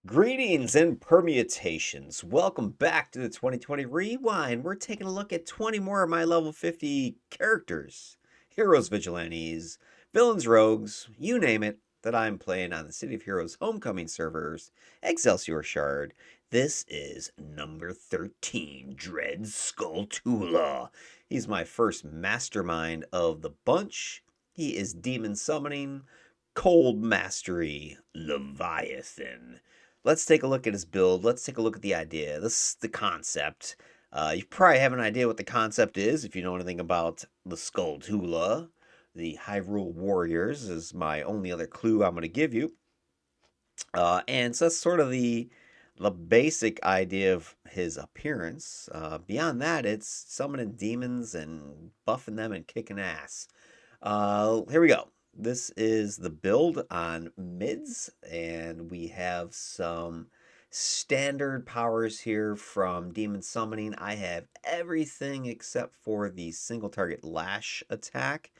Greetings and permutations. Welcome back to the 2020 Rewind. We're taking a look at 20 more of my level 50 characters. Heroes, vigilantes, villains, rogues, you name it, that I'm playing on the City of Heroes Homecoming servers, Excelsior Shard. This is number 13, Dread Skulltula. He's my first mastermind of the bunch. He is demon summoning, cold mastery, Leviathan. Let's take a look at his build. Let's take a look at the idea. This is the concept. You probably have an idea what the concept is if you know anything about the Skulltula. The Hyrule Warriors is my only other clue I'm going to give you. And so that's sort of the basic idea of his appearance. Beyond that, it's summoning demons and buffing them and kicking ass. Here we go. This is the build on mids, and we have some standard powers here from demon summoning. I have everything except for the single target lash attack.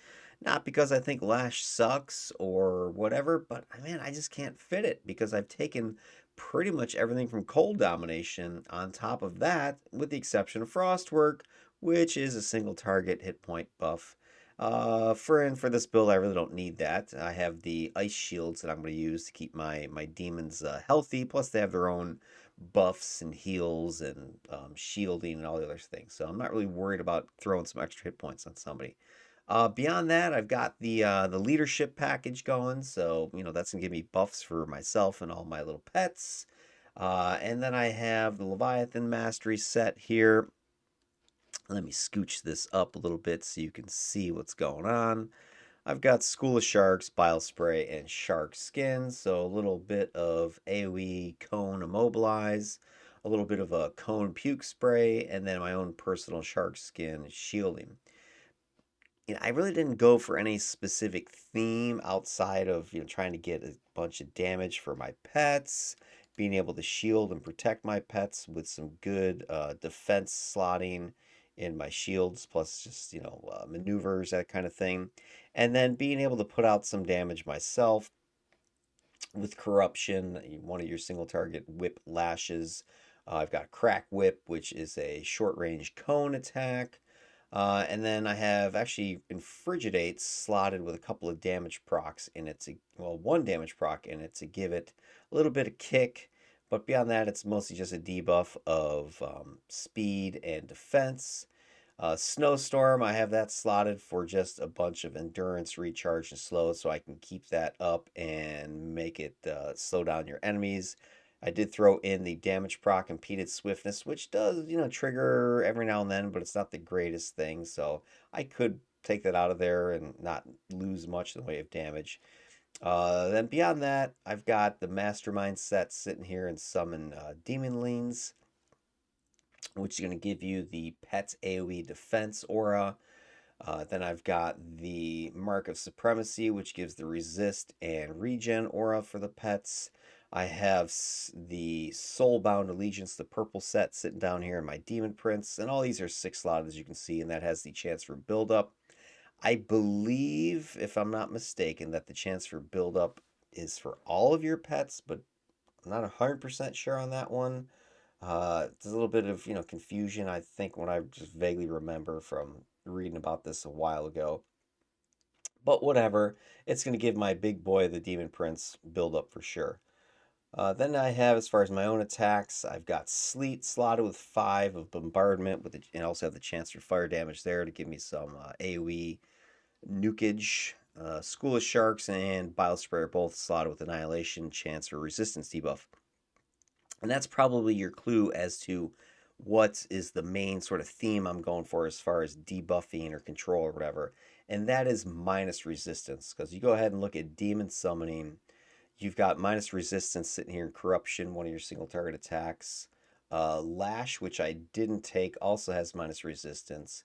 Not because I think lash sucks or whatever, but man, I just can't fit it because I've taken pretty much everything from cold domination on top of that, with the exception of frostwork, which is a single target hit point buff. For this build, I really don't need that. I have the ice shields that I'm going to use to keep my demons healthy. Plus, they have their own buffs and heals and shielding and all the other things. So I'm not really worried about throwing some extra hit points on somebody. Beyond that, I've got the leadership package going, so that's gonna give me buffs for myself and all my little pets. And then I have the Leviathan Mastery set here. Let me scooch this up a little bit so you can see what's going on. I've got School of Sharks, Bile Spray, and Shark Skin, so a little bit of AoE Cone Immobilize, a little bit of a Cone Puke Spray, and then my own personal Shark Skin Shielding. I really didn't go for any specific theme outside of, trying to get a bunch of damage for my pets, being able to shield and protect my pets with some good defense slotting in my shields, plus just, maneuvers, that kind of thing. And then being able to put out some damage myself with corruption, one of your single target whip lashes. I've got Crack Whip, which is a short range cone attack. And then I have actually Infrigidate slotted with a couple of damage procs in it to, well, one damage proc in it to give it a little bit of kick. But beyond that, it's mostly just a debuff of speed and defense. Snowstorm, I have that slotted for just a bunch of endurance, recharge, and slow, so I can keep that up and make it slow down your enemies. I did throw in the damage proc impeded swiftness, which does, trigger every now and then, but it's not the greatest thing, so I could take that out of there and not lose much in the way of damage. Then beyond that, I've got the Mastermind set sitting here and summon Demon Leans, which is going to give you the Pet's AoE defense aura. Then I've got the Mark of Supremacy, which gives the resist and regen aura for the pets. I have the Soulbound Allegiance, the purple set, sitting down here in my Demon Prince. And all these are 6 slotted, as you can see, and that has the chance for build-up. I believe, if I'm not mistaken, that the chance for build-up is for all of your pets, but I'm not 100% sure on that one. There's a little bit of, confusion, I think, when I just vaguely remember from reading about this a while ago. But whatever, it's going to give my big boy, the Demon Prince, build up for sure. Then I have, as far as my own attacks, I've got Sleet slotted with 5 of Bombardment, and I also have the chance for fire damage there to give me some AoE nukage. School of Sharks and Bile Spray are both slotted with Annihilation, chance for resistance debuff. And that's probably your clue as to what is the main sort of theme I'm going for as far as debuffing or control or whatever. And that is minus resistance. Because you go ahead and look at demon summoning, you've got minus resistance sitting here in corruption, one of your single target attacks. Lash, which I didn't take, also has minus resistance.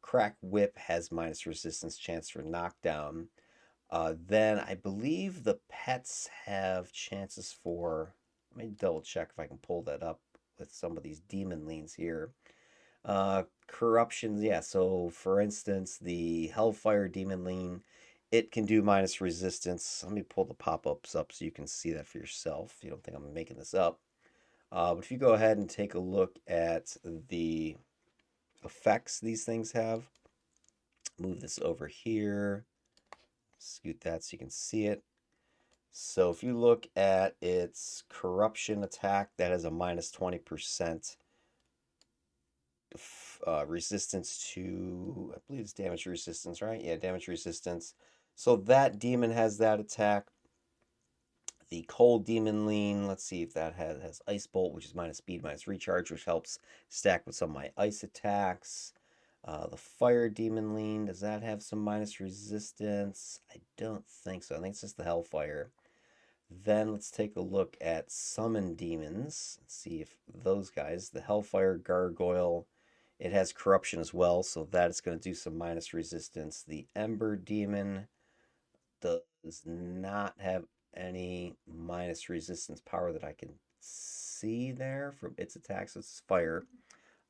Crack Whip has minus resistance, chance for knockdown. Then I believe the pets have chances for. Let me double check if I can pull that up with some of these demon leans here. Corruptions, yeah. So for instance, the Hellfire Demon Lean, it can do minus resistance. Let me pull the pop-ups up so you can see that for yourself. You don't think I'm making this up. But if you go ahead and take a look at the effects these things have, move this over here, scoot that so you can see it. So if you look at its corruption attack, that has a minus 20% resistance to, I believe it's damage resistance, right? Yeah, damage resistance. So that demon has that attack. The cold demon lean, let's see if that has ice bolt, which is minus speed, minus recharge, which helps stack with some of my ice attacks. The fire demon lean, does that have some minus resistance? I don't think so. I think it's just the hellfire. Then let's take a look at summon demons. Let's see if those guys, the hellfire gargoyle, it has corruption as well, so that is going to do some minus resistance. The ember demon does not have any minus resistance power that I can see there from its attacks. It's fire.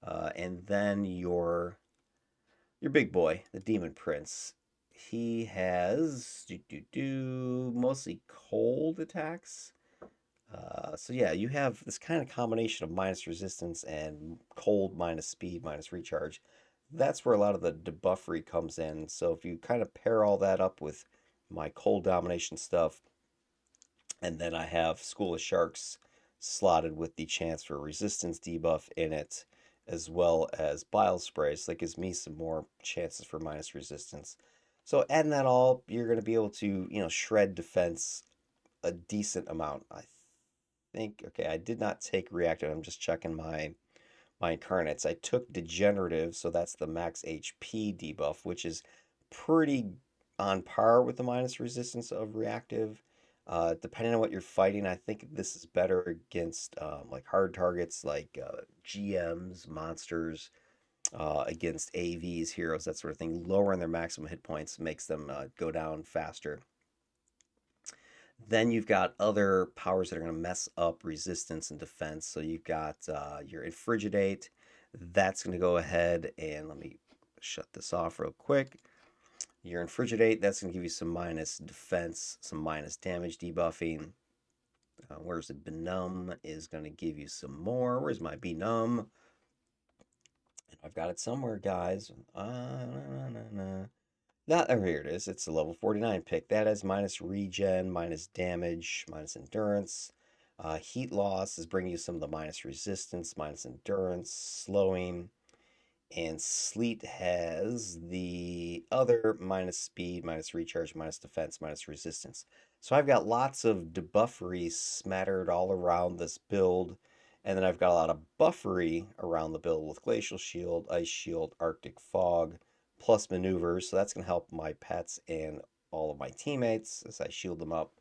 And then your big boy, the demon prince. He has mostly cold attacks. So yeah, you have this kind of combination of minus resistance and cold minus speed minus recharge. That's where a lot of the debuffery comes in. So if you kind of pair all that up with my cold domination stuff, and then I have School of Sharks slotted with the chance for resistance debuff in it, as well as Bile Spray, so that gives me some more chances for minus resistance. So adding that all, you're going to be able to, shred defense a decent amount. I think, okay, I did not take reactive. I'm just checking my incarnates. I took degenerative, so that's the max HP debuff, which is pretty on par with the minus resistance of reactive. Depending on what you're fighting, I think this is better against like hard targets like GMs, monsters, against AVs, heroes, that sort of thing. Lowering their maximum hit points makes them go down faster. Then you've got other powers that are going to mess up resistance and defense. So you've got your Infrigidate. That's going to go ahead and let me shut this off real quick. Your Infrigidate, that's going to give you some minus defense, some minus damage debuffing. Where's the Benumb is going to give you some more. Where's my Benumb? I've got it somewhere, guys. That, oh, here it is. It's a level 49 pick. That has minus regen, minus damage, minus endurance. Heat loss is bringing you some of the minus resistance, minus endurance, slowing. And sleet has the other minus speed, minus recharge, minus defense, minus resistance. So I've got lots of debuffery smattered all around this build. And then I've got a lot of buffery around the build with Glacial Shield, Ice Shield, Arctic Fog, plus maneuvers. So that's going to help my pets and all of my teammates as I shield them up.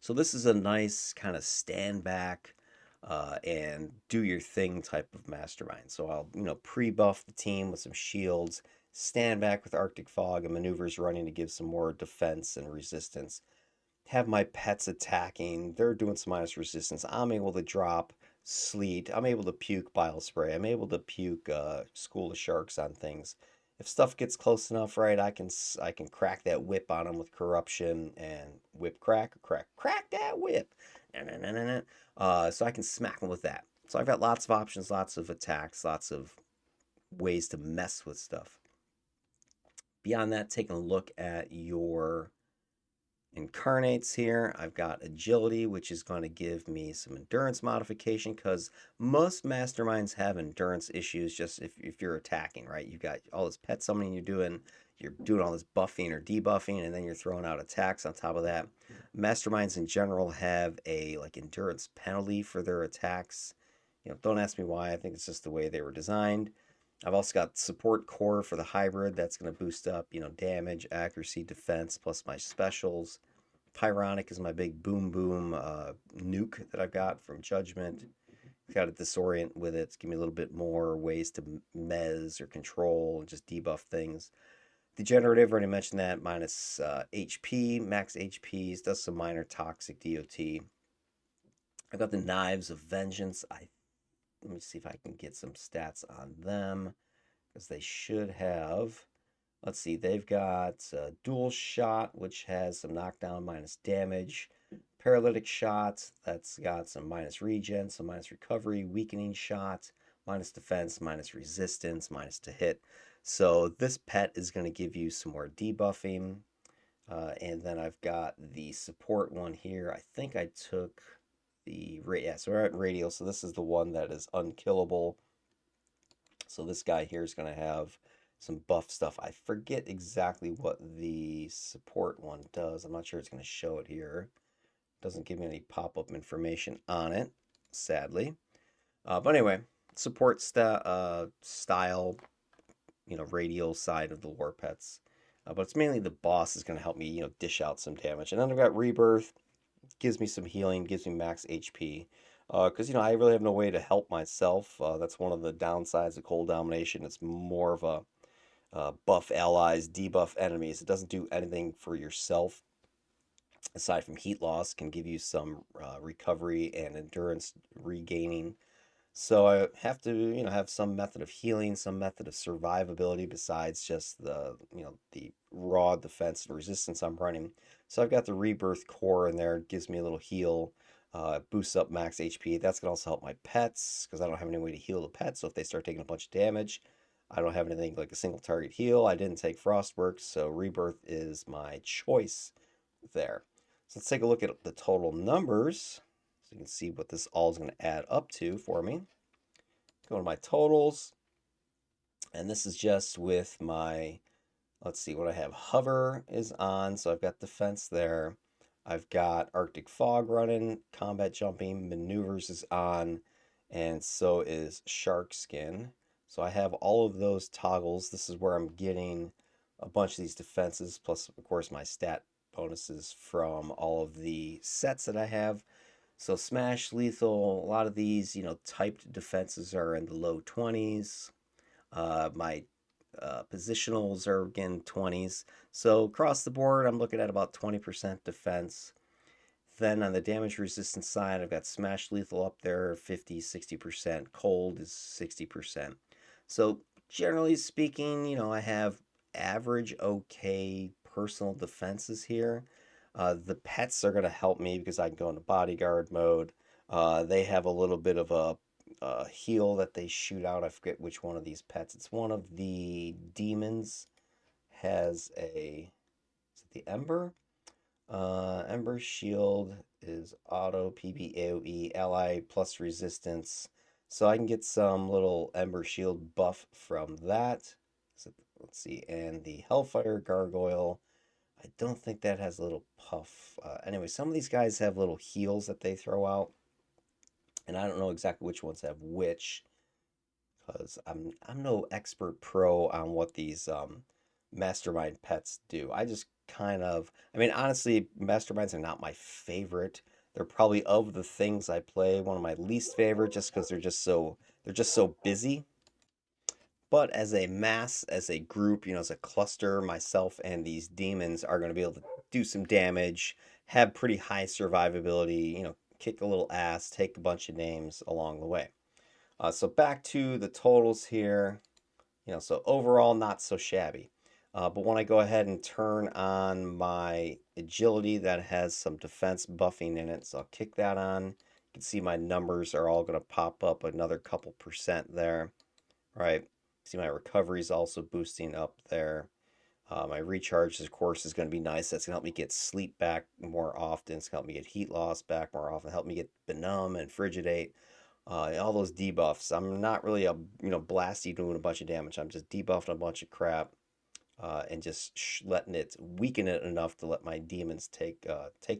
So this is a nice kind of stand back and do your thing type of mastermind. So I'll, pre-buff the team with some shields, stand back with Arctic Fog and maneuvers running to give some more defense and resistance. Have my pets attacking. They're doing some minus resistance. I'm able to drop sleet. I'm able to puke bile spray. I'm able to puke school of sharks on things. If stuff gets close enough, right, I can crack that whip on them with corruption and whip crack that whip. So I can smack them with that. So I've got lots of options, lots of attacks, lots of ways to mess with stuff. Beyond that, taking a look at your incarnates here. I've got agility, which is going to give me some endurance modification because most masterminds have endurance issues just if you're attacking, right? You've got all this pet summoning you're doing all this buffing or debuffing, and then you're throwing out attacks on top of that. Masterminds in general have a like endurance penalty for their attacks. Don't ask me why. I think it's just the way they were designed. I've also got support core for the hybrid. That's going to boost up, damage, accuracy, defense, plus my specials. Pyronic is my big boom boom nuke that I've got from Judgment. Got a disorient with it. Give me a little bit more ways to mez or control and just debuff things. Degenerative, already mentioned that, minus HP, max HPs, does some minor toxic DOT. I've got the Knives of Vengeance. Let me see if I can get some stats on them because they should have Let's see, they've got dual shot, which has some knockdown minus damage. Paralytic shot, that's got some minus regen, some minus recovery. Weakening shot, minus defense, minus resistance, minus to hit. So this pet is going to give you some more debuffing. And then I've got the support one here. I think I took yeah, so we're at radial. So this is the one that is unkillable. So this guy here is going to have some buff stuff. I forget exactly what the support one does. I'm not sure it's going to show it here. Doesn't give me any pop-up information on it, sadly. But anyway, support style, radial side of the war pets. But it's mainly the boss is going to help me, dish out some damage. And then I've got rebirth, gives me some healing, gives me max HP. Because, I really have no way to help myself. That's one of the downsides of cold domination. It's more of a buff allies, debuff enemies. It doesn't do anything for yourself aside from heat loss. Can give you some recovery and endurance regaining. So I have to, have some method of healing, some method of survivability besides just the raw defense and resistance I'm running. So I've got the rebirth core in there, gives me a little heal, boosts up max HP. That's gonna also help my pets because I don't have any way to heal the pets. So if they start taking a bunch of damage, I don't have anything like a single target heal. I didn't take Frostworks, so rebirth is my choice there. So let's take a look at the total numbers so you can see what this all is going to add up to for me. Go to my totals, and this is just with my, let's see what I have. Hover is on, so I've got defense there. I've got Arctic Fog running, combat jumping, maneuvers is on, and so is Shark Skin. So I have all of those toggles. This is where I'm getting a bunch of these defenses, plus, of course, my stat bonuses from all of the sets that I have. So Smash, Lethal, a lot of these, typed defenses are in the low 20s. My positionals are again 20s. So across the board, I'm looking at about 20% defense. Then on the damage resistance side, I've got Smash Lethal up there, 50, 60%. Cold is 60%. So generally speaking, I have average okay personal defenses here. The pets are going to help me because I can go into bodyguard mode. They have a little bit of a heal that they shoot out. I forget which one of these pets. It's one of the demons has is it the Ember? Ember Shield is auto PBAOE ally plus resistance. So I can get some little Ember Shield buff from that. So let's see. And the Hellfire Gargoyle. I don't think that has a little puff. Anyway, some of these guys have little heals that they throw out. And I don't know exactly which ones have which because I'm no expert pro on what these mastermind pets do. I just I mean honestly, masterminds are not my favorite. They're probably of the things I play one of my least favorite just because they're just so busy. But as a mass, as a group, as a cluster, myself and these demons are going to be able to do some damage, have pretty high survivability, kick a little ass, take a bunch of names along the way. So back to the totals here. So overall, not so shabby. But when I go ahead and turn on my agility, that has some defense buffing in it. So I'll kick that on. You can see my numbers are all going to pop up another couple percent there, right? See my recovery is also boosting up there. My recharge, of course, is going to be nice. That's going to help me get sleep back more often. It's going to help me get heat loss back more often. Help me get benumb and frigidate. All those debuffs. I'm not really a blasty doing a bunch of damage. I'm just debuffing a bunch of crap and just letting it weaken it enough to let my demons take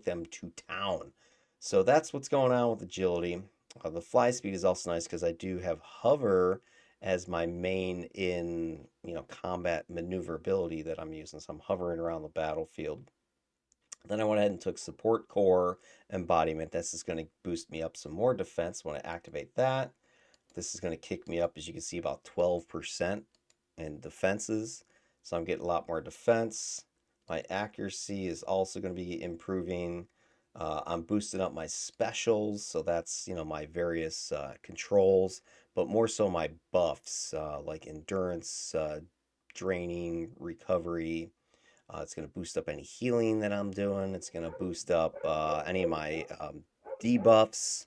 them to town. So that's what's going on with agility. The fly speed is also nice because I do have hover as my main in combat maneuverability that I'm using. So I'm hovering around the battlefield. Then I went ahead and took support core embodiment. This is going to boost me up some more defense when I activate that. This is going to kick me up, as you can see, about 12% in defenses. So I'm getting a lot more defense. My accuracy is also going to be improving. I'm boosting up my specials, so that's my various controls, but more so my buffs like endurance, draining, recovery. It's going to boost up any healing that I'm doing. It's going to boost up any of my debuffs.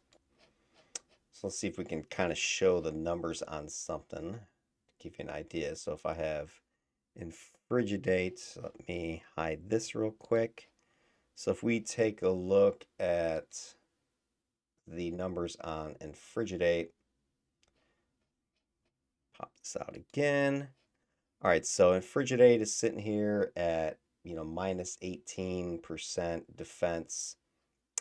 So let's see if we can kind of show the numbers on something to give you an idea. So if I have Infrigidate, let me hide this real quick. So if we take a look at the numbers on Infrigidate, pop this out again. All right, so Infrigidate is sitting here at, minus 18% defense.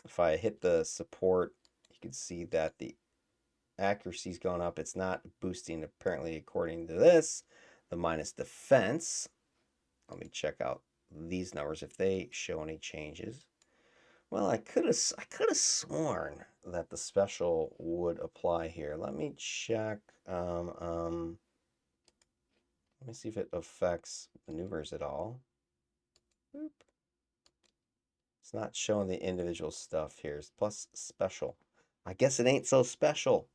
If I hit the support, you can see that the accuracy's going up. It's not boosting, apparently, according to this, the minus defense. Let me check out these numbers if they show any changes. Well, I could have sworn that the special would apply here. Let me check. Let me see if it affects maneuvers at all. Boop. It's not showing the individual stuff here. It's plus special. I guess it ain't so special.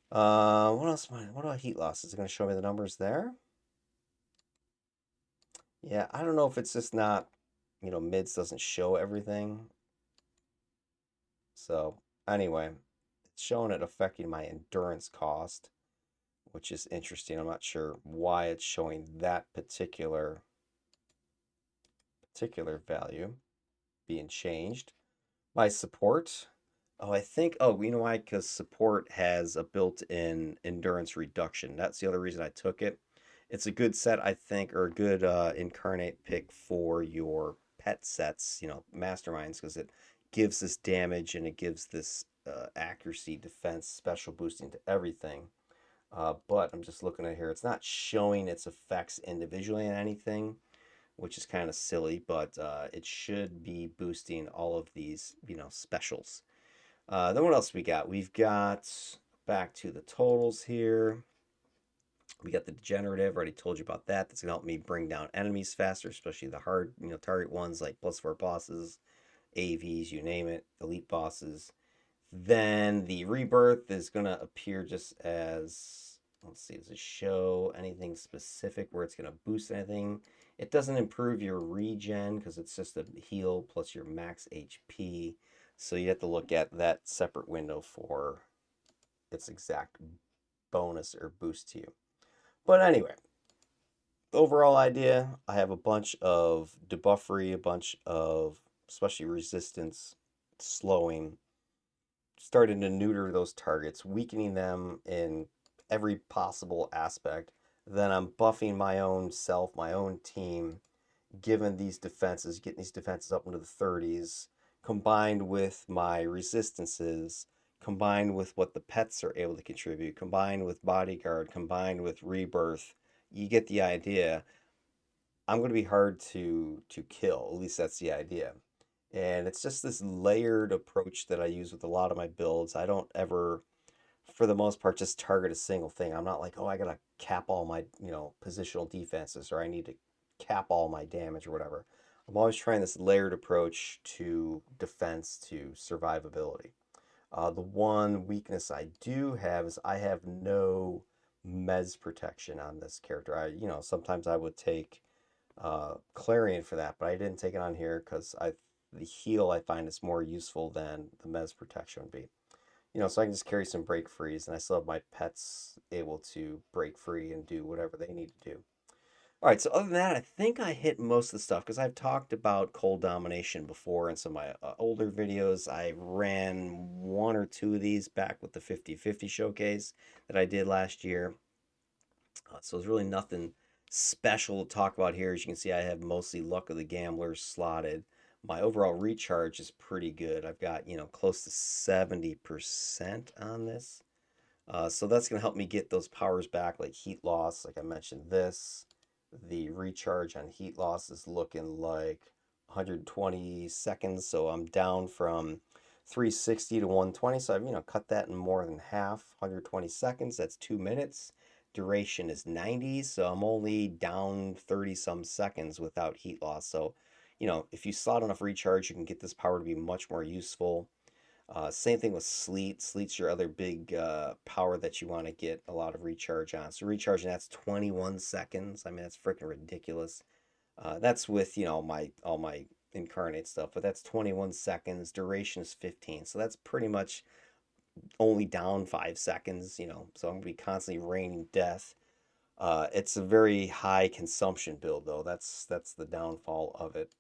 What else? What about heat loss? Is it going to show me the numbers there? Yeah, I don't know if it's just not, mids doesn't show everything. So anyway, it's showing it affecting my endurance cost, which is interesting. I'm not sure why it's showing that particular value being changed. My support. Oh, you know why? Because support has a built-in endurance reduction. That's the other reason I took it. It's a good set, I think, or a good incarnate pick for your pet sets, masterminds, because it gives this damage and it gives this accuracy, defense, special boosting to everything. But I'm just looking at here. It's not showing its effects individually in anything, which is kind of silly, but it should be boosting all of these, specials. Then what else we got? We've got back to the totals here. We got the degenerative. Already told you about that. That's gonna help me bring down enemies faster, especially the hard, target ones like +4 bosses, AVs, you name it, elite bosses. Then the rebirth is gonna appear just as, let's see, does it show anything specific where it's gonna boost anything? It doesn't improve your regen because it's just a heal plus your max HP. So you have to look at that separate window for its exact bonus or boost to you. But anyway, the overall idea, I have a bunch of debuffery, a bunch of especially resistance, slowing, starting to neuter those targets, weakening them in every possible aspect. Then I'm buffing my own self, my own team, given these defenses, getting these defenses up into the 30s, combined with my resistances, combined with what the pets are able to contribute, combined with bodyguard, combined with rebirth, you get the idea. I'm going to be hard to kill. At least that's the idea. And it's just this layered approach that I use with a lot of my builds. I don't ever, for the most part, just target a single thing. I'm not like, oh, I gotta cap all my, positional defenses, or I need to cap all my damage or whatever. I'm always trying this layered approach to defense, to survivability. The one weakness I do have is I have no mez protection on this character. Sometimes I would take Clarion for that, but I didn't take it on here because the heal I find is more useful than the mez protection would be. So I can just carry some break frees, and I still have my pets able to break free and do whatever they need to do. All right, so other than that, I think I hit most of the stuff because I've talked about cold domination before in some of my older videos. I ran one or two of these back with the 50/50 showcase that I did last year. So there's really nothing special to talk about here. As you can see, I have mostly Luck of the Gambler slotted. My overall recharge is pretty good. I've got, close to 70% on this. So that's going to help me get those powers back, like heat loss. Like I mentioned, the recharge on heat loss is looking like 120 seconds. So I'm down from 360 to 120. So I've, cut that in more than half. 120 seconds, that's 2 minutes. Duration is 90. So I'm only down 30 some seconds without heat loss. So, if you slot enough recharge, you can get this power to be much more useful. Same thing with sleet. Sleet's your other big power that you want to get a lot of recharge on. So recharging that's 21 seconds. I mean that's freaking ridiculous. That's with all my incarnate stuff, but that's 21 seconds. Duration is 15, so that's pretty much only down 5 seconds. So I'm gonna be constantly raining death. It's a very high consumption build though. That's the downfall of it.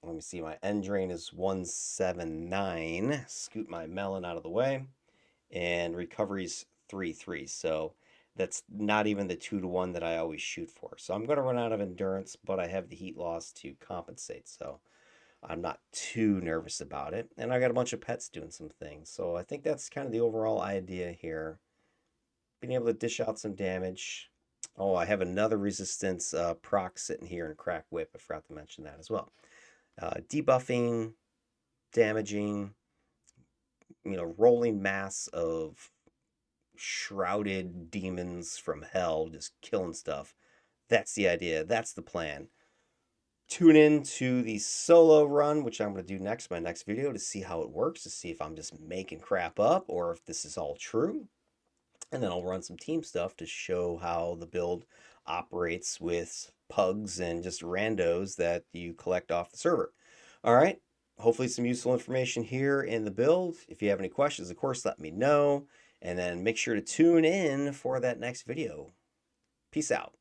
Let me see. My end drain is 179. Scoot my melon out of the way, and recovery's 3-3. So that's not even the 2-to-1 that I always shoot for. So I'm going to run out of endurance, but I have the heat loss to compensate. So I'm not too nervous about it. And I got a bunch of pets doing some things. So I think that's kind of the overall idea here. Being able to dish out some damage. Oh, I have another resistance proc sitting here in Crack Whip. I forgot to mention that as well. Debuffing, damaging, rolling mass of shrouded demons from hell, just killing stuff. That's the idea. That's the plan. Tune in to the solo run, which I'm going to do next, my next video, to see how it works, to see if I'm just making crap up or if this is all true. And then I'll run some team stuff to show how the build operates with pugs and just randos that you collect off the server. All right. Hopefully some useful information here in the build. If you have any questions, of course, let me know. And then make sure to tune in for that next video. Peace out.